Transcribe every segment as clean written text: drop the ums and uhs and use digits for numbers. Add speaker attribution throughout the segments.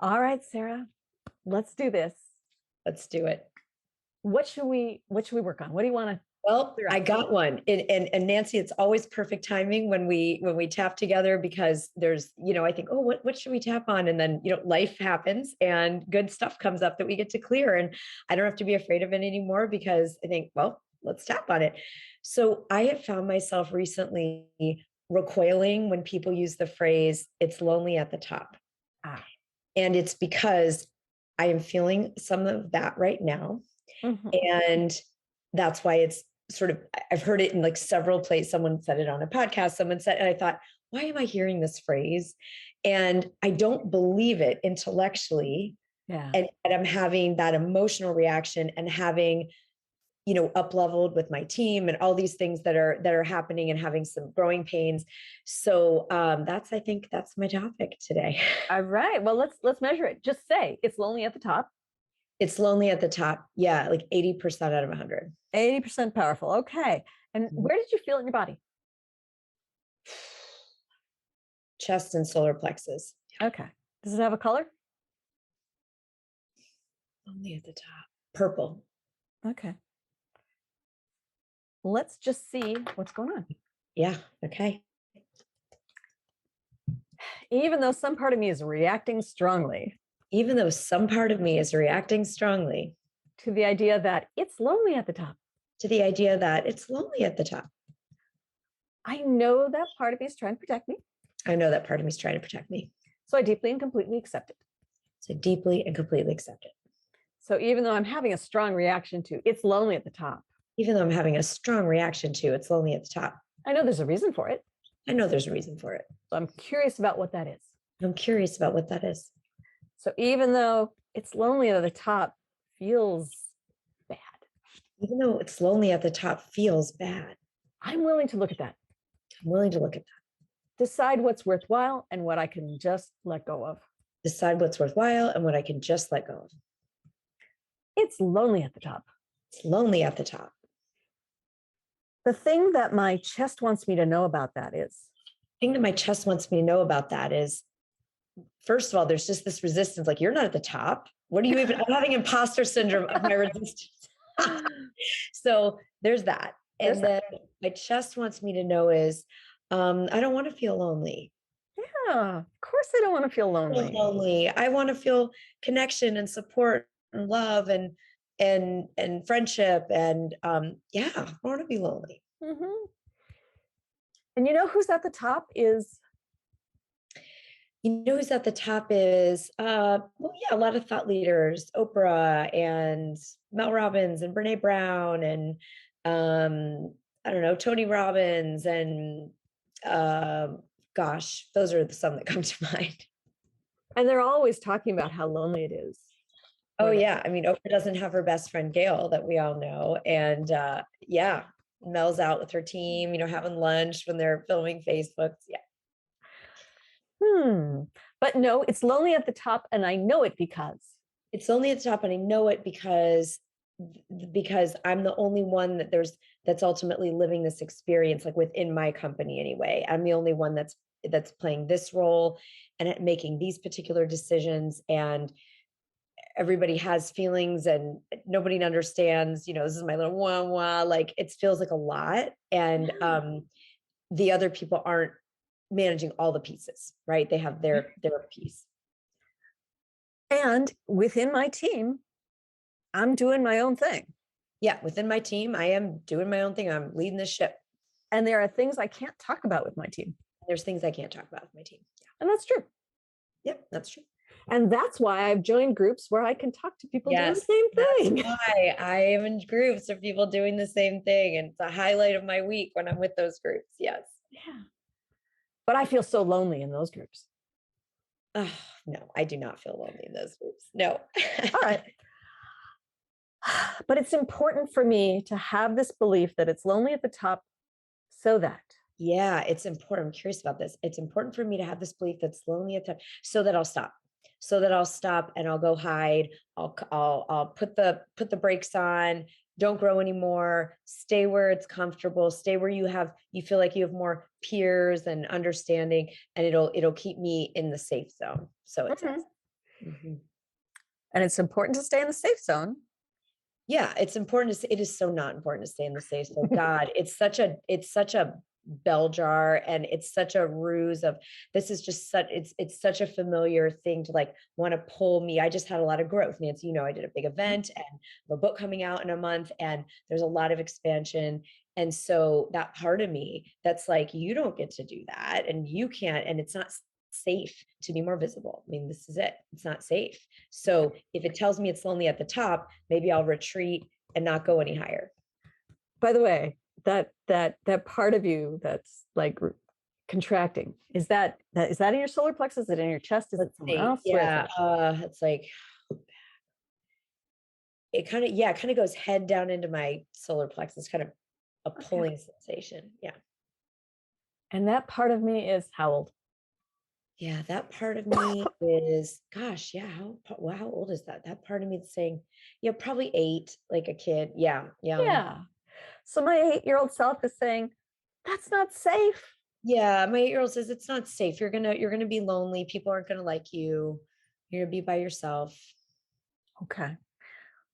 Speaker 1: All right, Sarah, let's do this.
Speaker 2: Let's do it.
Speaker 1: What should we work on? What do you want to
Speaker 2: Well,
Speaker 1: clear
Speaker 2: I
Speaker 1: up?
Speaker 2: got one. And Nancy, it's always perfect timing when we tap together because I think, oh, what should we tap on? And then, life happens and good stuff comes up that we get to clear. And I don't have to be afraid of it anymore because I think, well, let's tap on it. So I have found myself recently recoiling when people use the phrase, it's lonely at the top.
Speaker 1: Ah.
Speaker 2: And it's because I am feeling some of that right now.
Speaker 1: Mhm.
Speaker 2: And that's why it's sort of, I've heard it in like several places. Someone said it on a podcast, someone said, and I thought, why am I hearing this phrase? And I don't believe it intellectually.
Speaker 1: Yeah.
Speaker 2: And I'm having that emotional reaction and having, up leveled with my team and all these things that are happening and having some growing pains. So I think that's my topic today.
Speaker 1: All right. Well, let's measure it. Just say it's lonely at the top.
Speaker 2: It's lonely at the top. Yeah, like 80% out of 100.
Speaker 1: 80% powerful. Okay. And where did you feel it in your body?
Speaker 2: Chest and solar plexus.
Speaker 1: Okay. Does it have a color?
Speaker 2: Lonely at the top. Purple.
Speaker 1: Okay. Let's just see what's going on.
Speaker 2: Yeah. Okay.
Speaker 1: Even though some part of me is reacting strongly
Speaker 2: Even though some part of me is reacting strongly
Speaker 1: to the idea that it's lonely at the top,
Speaker 2: to the idea that it's lonely at the top,
Speaker 1: I know that part of me is trying to protect me.
Speaker 2: I know that part of me is trying to protect me.
Speaker 1: So I deeply and completely accept it.
Speaker 2: So deeply and completely accept it.
Speaker 1: So even though I'm having a strong reaction to it's lonely at the top,
Speaker 2: Even though I'm having a strong reaction to it's lonely at the top,
Speaker 1: I know there's a reason for it.
Speaker 2: I know there's a reason for it.
Speaker 1: So I'm curious about what that is.
Speaker 2: I'm curious about what that is.
Speaker 1: So even though it's lonely at the top feels bad,
Speaker 2: Even though it's lonely at the top feels bad,
Speaker 1: I'm willing to look at that,
Speaker 2: I'm willing to look at that.
Speaker 1: decide what's worthwhile and what I can just let go of.
Speaker 2: Decide what's worthwhile and what I can just let go of.
Speaker 1: It's lonely at the top.
Speaker 2: It's lonely at the top.
Speaker 1: The thing that my chest wants me to know about that is,
Speaker 2: The thing that my chest wants me to know about that is, first of all, there's just this resistance. Like, you're not at the top. What are you even? I'm having imposter syndrome of my resistance. So there's that. And then my chest wants me to know is, I don't want to feel lonely.
Speaker 1: Yeah, of course I don't want to feel lonely.
Speaker 2: I want to feel connection and support and love and friendship. And yeah, I don't want to be lonely.
Speaker 1: Mm-hmm. And you know who's at the top is?
Speaker 2: You know who's at the top is, well, yeah, a lot of thought leaders, Oprah and Mel Robbins and Brene Brown and I don't know, Tony Robbins and gosh, those are some that come to mind.
Speaker 1: And they're always talking about how lonely it is.
Speaker 2: Oh yeah, I mean, Oprah doesn't have her best friend Gail that we all know, and yeah, Mel's out with her team, having lunch when they're filming Facebooks. Yeah.
Speaker 1: But no, it's lonely at the top, and I know it because
Speaker 2: it's lonely at the top, and I know it because I'm the only one that's ultimately living this experience, like within my company anyway. I'm the only one that's playing this role and making these particular decisions, and everybody has feelings and nobody understands, this is my little wah, like it feels like a lot. And the other people aren't managing all the pieces, right? They have their piece.
Speaker 1: And within my team, I'm doing my own thing.
Speaker 2: Yeah, within my team, I am doing my own thing. I'm leading the ship.
Speaker 1: And there are things I can't talk about with my team.
Speaker 2: There's things I can't talk about with my team.
Speaker 1: Yeah. And that's true.
Speaker 2: Yep, that's true.
Speaker 1: And that's why I've joined groups where I can talk to people doing the same thing.
Speaker 2: That's why I am in groups of people doing the same thing. And it's a highlight of my week when I'm with those groups. Yes.
Speaker 1: Yeah. But I feel so lonely in those groups.
Speaker 2: Oh, no, I do not feel lonely in those groups. No.
Speaker 1: All right. But it's important for me to have this belief that it's lonely at the top so that.
Speaker 2: Yeah, it's important. I'm curious about this. It's important for me to have this belief that's lonely at the top so that I'll stop. So that I'll stop and I'll go hide. I'll put the brakes on. Don't grow anymore. Stay where it's comfortable. Stay where you feel like you have more peers and understanding, and it'll keep me in the safe zone. So it does. Mhm.
Speaker 1: And it's important to stay in the safe zone.
Speaker 2: Yeah, it's important to it is so not important to stay in the safe zone. God, it's such a bell jar, and it's such a ruse of this is just such it's such a familiar thing to like want to pull me. I just had a lot of growth, Nancy. I did a big event and a book coming out in a month, and there's a lot of expansion. And so that part of me that's like, you don't get to do that, and you can't, and it's not safe to be more visible. I mean, this is it. It's not safe. So if it tells me it's lonely at the top, maybe I'll retreat and not go any higher.
Speaker 1: By the way, that part of you that's like contracting, is that in your solar plexus? Is it in your chest? Is it
Speaker 2: Let's
Speaker 1: somewhere
Speaker 2: see.
Speaker 1: else? Where is
Speaker 2: Yeah,
Speaker 1: it?
Speaker 2: it's like it kind of, yeah, it kind of goes head down into my solar plexus, kind of a
Speaker 1: Okay.
Speaker 2: pulling sensation. Yeah.
Speaker 1: And that part of me is how old?
Speaker 2: Yeah, that part of me is, gosh, yeah, wow, how old is that? That part of me is saying, yeah, probably 8, like a kid. Yeah, young.
Speaker 1: Yeah. So my 8-year-old self is saying, that's not safe.
Speaker 2: Yeah, my 8-year-old says it's not safe. You're gonna be lonely. People aren't gonna like you. You're gonna be by yourself.
Speaker 1: Okay.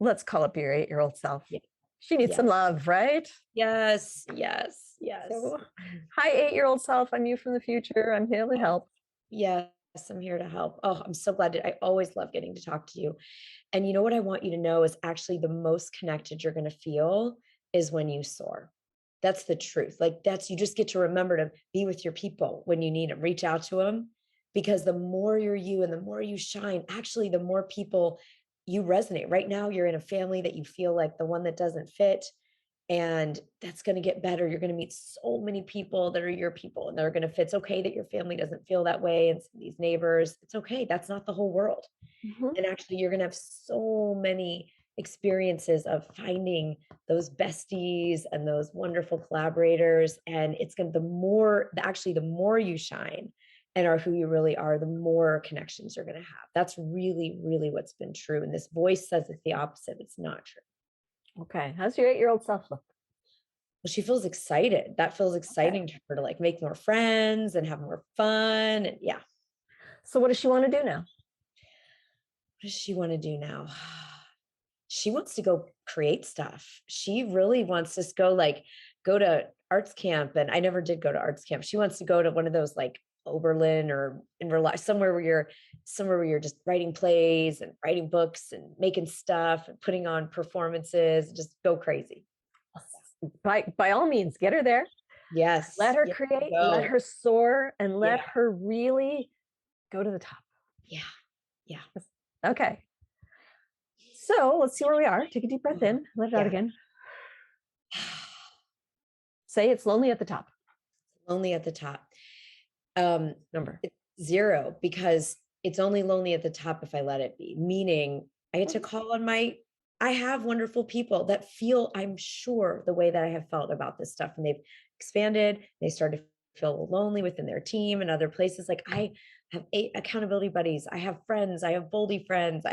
Speaker 1: Let's call up your 8-year-old self.
Speaker 2: Yeah.
Speaker 1: She needs
Speaker 2: Yeah.
Speaker 1: some love, right?
Speaker 2: Yes, yes, yes.
Speaker 1: So, hi, 8-year-old self. I'm you from the future. I'm here to
Speaker 2: Oh,
Speaker 1: help.
Speaker 2: yes, I'm here to help. Oh, I'm so glad I always love getting to talk to you. And you know what I want you to know is actually the most connected you're going to feel is when you soar. That's the truth. Like that's you just get to remember to be with your people when you need them. Reach out to them because the more you're you and the more you shine, actually the more people you resonate. Right now you're in a family that you feel like the one that doesn't fit, and that's going to get better. You're going to meet so many people that are your people and they're going to fit. It's okay that your family doesn't feel that way and these neighbors. It's okay. That's not the whole world.
Speaker 1: Mhm.
Speaker 2: And actually, you're going to have so many experiences of finding those besties and those wonderful collaborators. And it's going to, the more you shine and are who you really are, the more connections you're going to have. That's really, really what's been true. And this voice says it's the opposite. It's not true.
Speaker 1: Okay. How's your 8-year-old self look?
Speaker 2: Well, she feels excited. That feels
Speaker 1: Okay.
Speaker 2: exciting to her to like make more friends and have more fun. And yeah.
Speaker 1: So, what does she want to do now?
Speaker 2: What does she want to do now? She wants to go create stuff. She really wants to go to arts camp. And I never did go to arts camp. She wants to go to one of those like Oberlin or in real life, somewhere where you're just writing plays and writing books and making stuff and putting on performances, just go crazy.
Speaker 1: By all means, get her there. Let
Speaker 2: Yes.
Speaker 1: her
Speaker 2: Yes.
Speaker 1: create, let
Speaker 2: Go.
Speaker 1: her soar, and let
Speaker 2: Yeah.
Speaker 1: her really go to the top.
Speaker 2: Yeah. Yeah.
Speaker 1: Okay. So let's see where we are. Take a deep breath in, let it out
Speaker 2: Yeah.
Speaker 1: again. Say it's lonely at the top.
Speaker 2: Lonely at the top. Um,
Speaker 1: Number.
Speaker 2: it's 0 because it's only lonely at the top if I let it be. Meaning I get to
Speaker 1: Mhm.
Speaker 2: call on I have wonderful people that feel, I'm sure, the way that I have felt about this stuff. And they've expanded. They started to feel lonely within their team and other places. Like I have 8 accountability buddies. I have friends. I have boldy friends.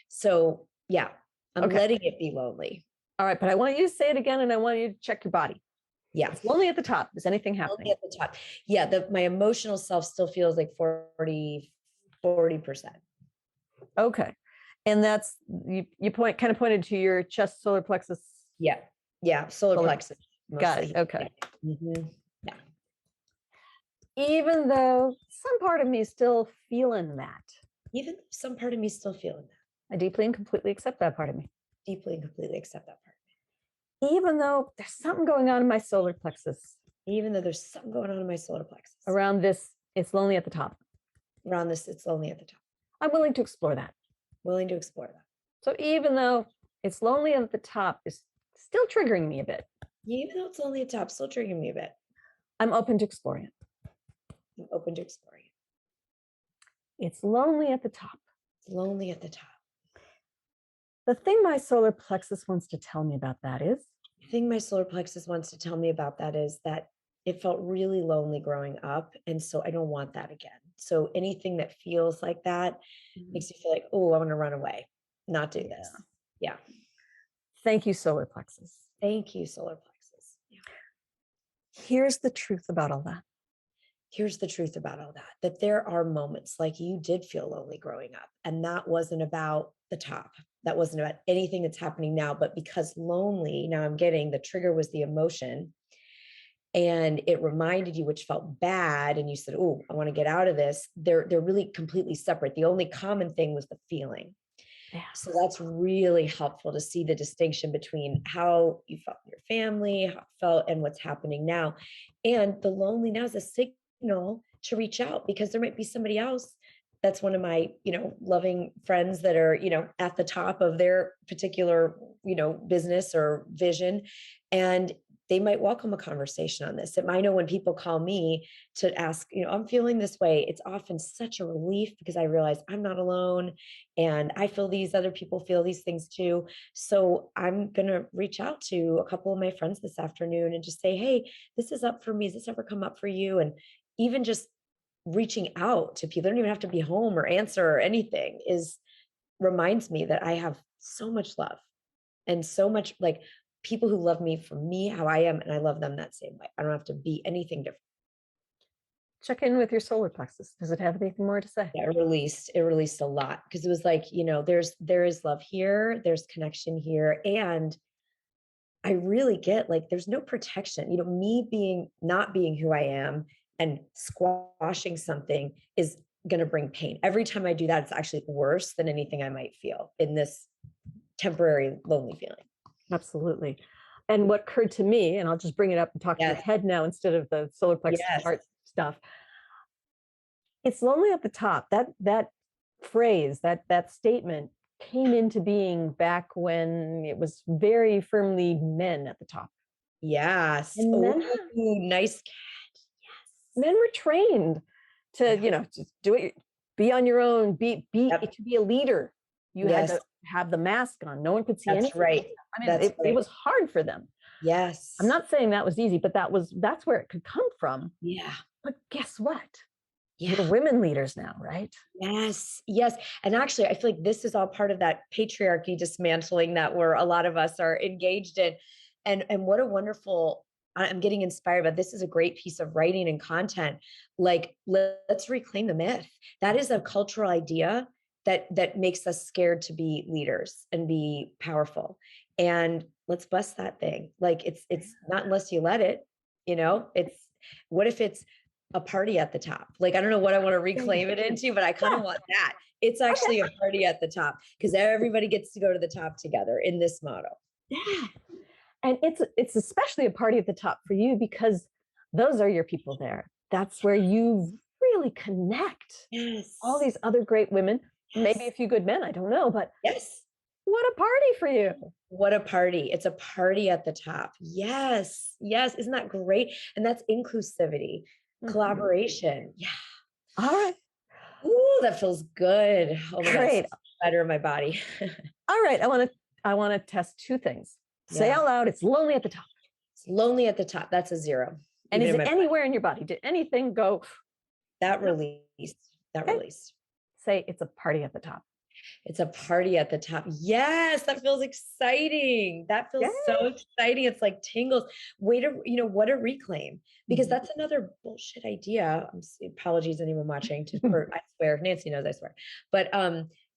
Speaker 2: So yeah, I'm
Speaker 1: Okay.
Speaker 2: letting it be lonely.
Speaker 1: All right. But I want you to say it again and I want you to check your body.
Speaker 2: Yeah.
Speaker 1: It's lonely at the top. Is anything
Speaker 2: Lonely
Speaker 1: happening?
Speaker 2: at the top. Yeah. My emotional self still feels like 40%.
Speaker 1: Okay. And that's you kind of pointed to your chest solar plexus.
Speaker 2: Yeah. Yeah. Solar
Speaker 1: Solar
Speaker 2: plexus
Speaker 1: plexus. Got it.
Speaker 2: mostly.
Speaker 1: Okay.
Speaker 2: Yeah. Mhm. Yeah.
Speaker 1: Even though some part of me is still feeling that,
Speaker 2: Even some part of me still feeling that.
Speaker 1: I deeply and completely accept that part of me.
Speaker 2: Deeply and completely accept that part.
Speaker 1: Even though there's something going on in my solar plexus
Speaker 2: Even though there's something going on in my solar plexus.
Speaker 1: around this, it's lonely at the top.
Speaker 2: Around this, it's lonely at the top.
Speaker 1: I'm willing to explore that.
Speaker 2: Willing to explore that.
Speaker 1: So even though it's lonely at the top, is still triggering me a bit.
Speaker 2: Even though it's lonely at the top, still triggering me a bit.
Speaker 1: I'm open to exploring it.
Speaker 2: I'm open to exploring it.
Speaker 1: It's lonely at the top.
Speaker 2: It's lonely at the top.
Speaker 1: The thing my solar plexus wants to tell me about that is
Speaker 2: The thing my solar plexus wants to tell me about that is that it felt really lonely growing up. And so I don't want that again. So anything that feels like that makes you feel like, oh, I want to run away, not do this. Yeah.
Speaker 1: thank you, solar plexus.
Speaker 2: Thank you, solar plexus. Yeah.
Speaker 1: Here's the truth about all that.
Speaker 2: here's the truth about all that, that there are moments like you did feel lonely growing up, and that wasn't about the top. That wasn't about anything that's happening now, but because lonely, now I'm getting the trigger was the emotion and it reminded you, which felt bad, and you said, oh, I want to get out of this. They're really completely separate. The only common thing was the feeling.
Speaker 1: Yeah.
Speaker 2: So that's really helpful to see the distinction between how you felt in your family, how it felt, and what's happening now. And the lonely now is a signal to reach out, because there might be somebody else that's one of my, loving friends that are, at the top of their particular, business or vision. And they might welcome a conversation on this. I know when people call me to ask, I'm feeling this way, it's often such a relief because I realize I'm not alone and I feel these other people feel these things too. So I'm going to reach out to a couple of my friends this afternoon and just say, hey, this is up for me. Has this ever come up for you? And even just reaching out to people, they don't even have to be home or answer or anything, is reminds me that I have so much love and so much like people who love me for me, how I am, and I love them that same way. I don't have to be anything different.
Speaker 1: Check in with your solar plexus. Does it have anything more to say?
Speaker 2: Yeah, it released a lot because it was like, there is love here, there's connection here. And I really get like there's no protection. Me being not being who I am and squashing something is gonna bring pain. Every time I do that, it's actually worse than anything I might feel in this temporary lonely feeling.
Speaker 1: Absolutely. And what occurred to me, and I'll just bring it up and talk to your
Speaker 2: Yes,
Speaker 1: head now instead of the solar plexus
Speaker 2: yes,
Speaker 1: heart stuff. It's lonely at the top. That phrase, that statement came into being back when it was very firmly men at the top.
Speaker 2: yes.
Speaker 1: And
Speaker 2: Oh,
Speaker 1: men
Speaker 2: nice catch.
Speaker 1: men were trained to,
Speaker 2: Yes.
Speaker 1: just do it, be on your own,
Speaker 2: Yep.
Speaker 1: to be a leader. You had
Speaker 2: Yes,
Speaker 1: to have the mask on. No one could see
Speaker 2: that's
Speaker 1: anything.
Speaker 2: right.
Speaker 1: I mean,
Speaker 2: That's
Speaker 1: it
Speaker 2: right.
Speaker 1: was hard for them. I'm
Speaker 2: Yes.
Speaker 1: not saying that was easy, but that's where it could come from.
Speaker 2: Yeah.
Speaker 1: But guess what?
Speaker 2: Yeah.
Speaker 1: We're women leaders now, right?
Speaker 2: Yes. Yes. And actually, I feel like this is all part of that patriarchy dismantling that we're a lot of us are engaged in. And what a wonderful I'm getting inspired, but this is a great piece of writing and content. Like, let's reclaim the myth. That is a cultural idea that makes us scared to be leaders and be powerful. And let's bust that thing. Like it's not unless you let it, it's what if it's a party at the top? Like, I don't know what I want to
Speaker 1: Yeah, yeah.
Speaker 2: reclaim it into, but I kind of
Speaker 1: Yeah.
Speaker 2: want that. It's
Speaker 1: Okay.
Speaker 2: actually a party at the top because everybody gets to go to the top together in this model.
Speaker 1: Yeah. And it's especially a party at the top for you because those are your people there. That's where you really connect. All
Speaker 2: Yes.
Speaker 1: these other great women, maybe a
Speaker 2: Yes.
Speaker 1: few good men, I don't know, but
Speaker 2: Yes.
Speaker 1: what a party for you.
Speaker 2: What a party. It's a party at the top. Yes. Yes. Isn't that great? And that's inclusivity,
Speaker 1: Mhm.
Speaker 2: collaboration. Yeah.
Speaker 1: All right.
Speaker 2: Ooh, that feels good. Oh my God. It's
Speaker 1: Great.
Speaker 2: better in my body.
Speaker 1: All right. I want to test two things. Say
Speaker 2: Yeah.
Speaker 1: out loud, it's lonely at the top.
Speaker 2: It's lonely at the top. That's a zero,
Speaker 1: And
Speaker 2: even
Speaker 1: is
Speaker 2: in
Speaker 1: it
Speaker 2: my body.
Speaker 1: anywhere in your body? Did anything go?
Speaker 2: That
Speaker 1: No.
Speaker 2: release. That
Speaker 1: Okay.
Speaker 2: release.
Speaker 1: Say it's a party at the top.
Speaker 2: It's a party at the top. Yes, that feels exciting. That
Speaker 1: Yeah.
Speaker 2: feels so exciting. It's like tingles. Way to, what a reclaim. Because
Speaker 1: Mhm.
Speaker 2: that's another bullshit idea. Apologies, anyone watching. I swear, Nancy knows I swear. But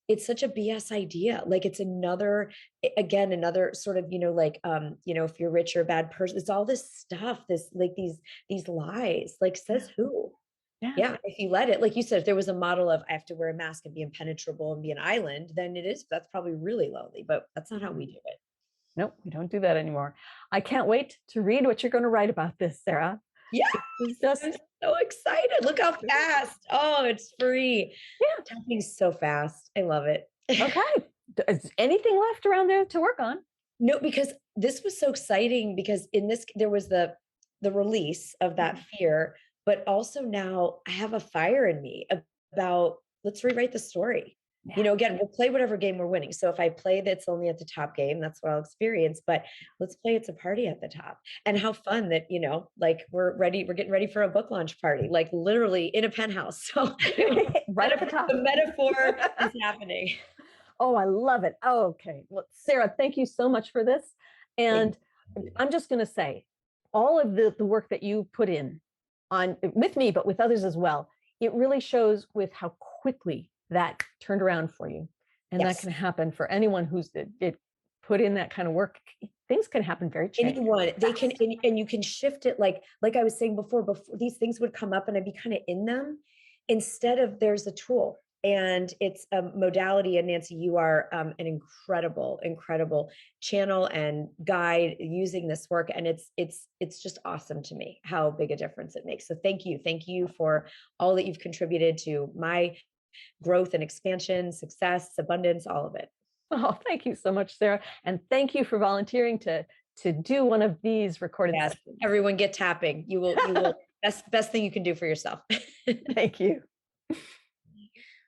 Speaker 2: it's such a BS idea. Like it's another, again, another sort of, if you're rich or a bad person, it's all this stuff, this like these lies. Like
Speaker 1: Yeah.
Speaker 2: says who?
Speaker 1: Yeah.
Speaker 2: Yeah, if you let it, like you said, if there was a model of I have to wear a mask and be impenetrable and be an island, then that's probably really lonely, but that's not how we do it.
Speaker 1: Nope, we don't do that anymore. I can't wait to read what you're going to write about this, Sarah.
Speaker 2: Yes,
Speaker 1: This is
Speaker 2: I'm
Speaker 1: just,
Speaker 2: so excited. Look how fast. Oh, it's free.
Speaker 1: yeah.
Speaker 2: Typing so fast. I love it.
Speaker 1: Okay. Is anything left around there to work on?
Speaker 2: No, because this was so exciting because in this there was the release of that
Speaker 1: Mhm.
Speaker 2: fear, but also now I have a fire in me about let's rewrite the story.
Speaker 1: Yeah.
Speaker 2: Again, we'll play whatever game we're winning. So if I play that's only at the top game, that's what I'll experience. But let's play it's a party at the top. And how fun that, like we're getting ready for a book launch party, like literally in a penthouse. So
Speaker 1: Right at the top.
Speaker 2: the metaphor is happening.
Speaker 1: Oh, I love it. Oh, okay. Well, Sarah, thank you so much for this.
Speaker 2: Thank
Speaker 1: And
Speaker 2: you.
Speaker 1: I'm just going to say, all of the work that you put in with me, but with others as well, it really shows with how quickly that turned around for you. And that
Speaker 2: Yes.
Speaker 1: can happen for anyone who's put in that kind of work. Things can happen very
Speaker 2: Anyone, they can,
Speaker 1: fast.
Speaker 2: and you can shift it like I was saying before these things would come up and I'd be kind of in them. Instead of there's a tool and it's a modality. And Nancy, you are an incredible channel and guide using this work. And it's just awesome to me how big a difference it makes. So thank you for all that you've contributed to my growth and expansion, success, abundance, all of it.
Speaker 1: Oh, thank you so much, Sarah. And thank you for volunteering to do one of these recorded
Speaker 2: Yes,
Speaker 1: sessions.
Speaker 2: everyone get tapping. You will best thing you can do for yourself.
Speaker 1: Thank you.